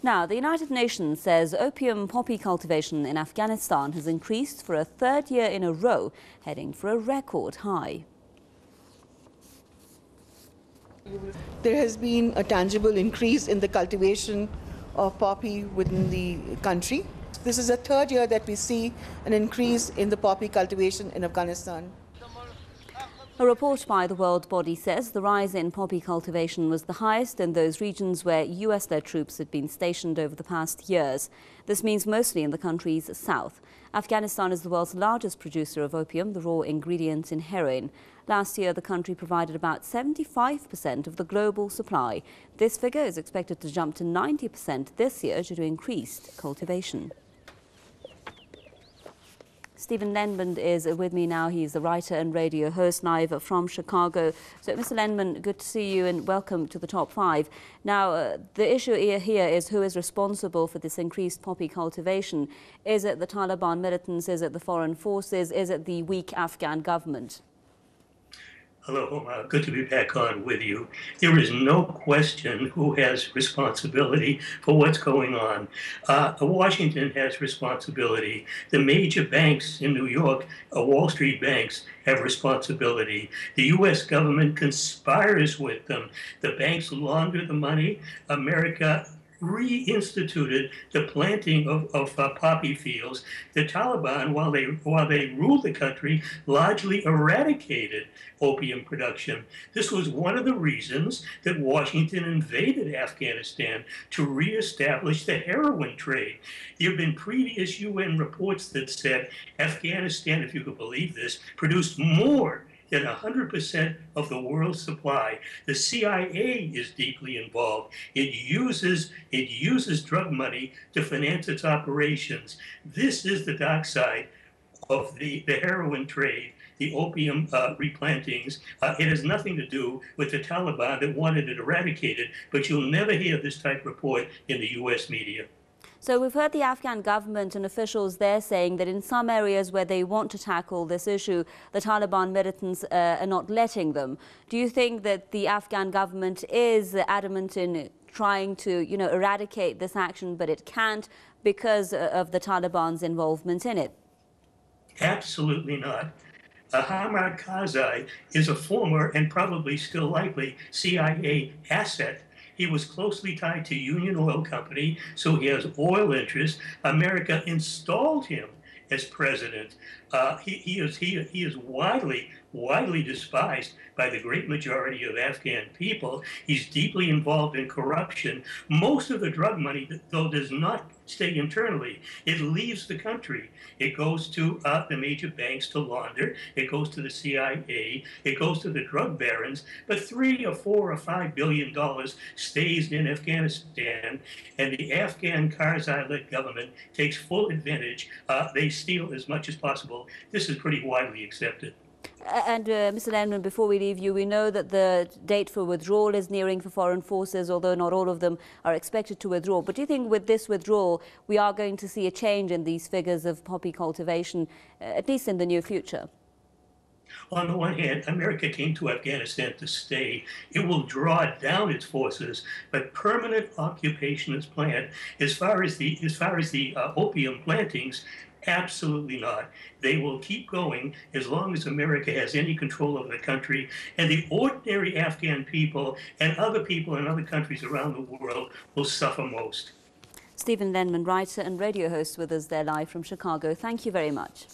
Now, the United Nations says opium poppy cultivation in Afghanistan has increased for a third year in a row, heading for a record high. There has been a tangible increase in the cultivation of poppy within the country. This is the third year that we see an increase in the poppy cultivation in Afghanistan. A report by the World Body says the rise in poppy cultivation was the highest in those regions where US-led troops had been stationed over the past years. This means mostly in the country's south. Afghanistan is the world's largest producer of opium, the raw ingredient in heroin. Last year, the country provided about 75% of the global supply. This figure is expected to jump to 90% this year due to increased cultivation. Stephen Lendman is with me now. He's a writer and radio host live from Chicago. So, Mr. Lendman, good to see you and welcome to the Top 5. Now, the issue here is who is responsible for this increased poppy cultivation. Is it the Taliban militants? Is it the foreign forces? Is it the weak Afghan government? Hello, good to be back on with you. There is no question who has responsibility for what's going on. Washington has responsibility. The major banks in New York, Wall Street banks, have responsibility. The U.S. government conspires with them. The banks launder the money. America reinstituted the planting of poppy fields. The Taliban, while they ruled the country, largely eradicated opium production. This was one of the reasons that Washington invaded Afghanistan, to reestablish the heroin trade. There have been previous UN reports that said Afghanistan, if you could believe this, produced more than 100% of the world's supply. The CIA is deeply involved. It uses drug money to finance its operations. This is the dark side of the heroin trade, the opium replantings. It has nothing to do with the Taliban that wanted it eradicated, but you'll never hear this type of report in the US media. So we've heard the Afghan government and officials there saying that in some areas where they want to tackle this issue, the Taliban militants are not letting them. Do you think that the Afghan government is adamant in trying to, eradicate this action, but it can't because of the Taliban's involvement in it? Absolutely not. Hamid Karzai is a former and probably still likely CIA asset. He was closely tied to Union Oil Company, so he has oil interests. America installed him as president. He is widely despised by the great majority of Afghan people. He's deeply involved in corruption. Most of the drug money, though, does not stay internally. It leaves the country. It goes to the major banks to launder. It goes to the CIA. It goes to the drug barons. But $3 or $4 or $5 billion stays in Afghanistan, and the Afghan Karzai-led government takes full advantage. They steal as much as possible. This is pretty widely accepted. And Mr. Lendman, before we leave you, we know that the date for withdrawal is nearing for foreign forces, although not all of them are expected to withdraw. But do you think with this withdrawal, we are going to see a change in these figures of poppy cultivation, at least in the near future? On the one hand, America came to Afghanistan to stay. It will draw down its forces, but permanent occupation is planned. As far as the opium plantings, absolutely not. They will keep going as long as America has any control over the country, and the ordinary Afghan people and other people in other countries around the world will suffer most. Stephen Lendman, writer and radio host with us there live from Chicago. Thank you very much.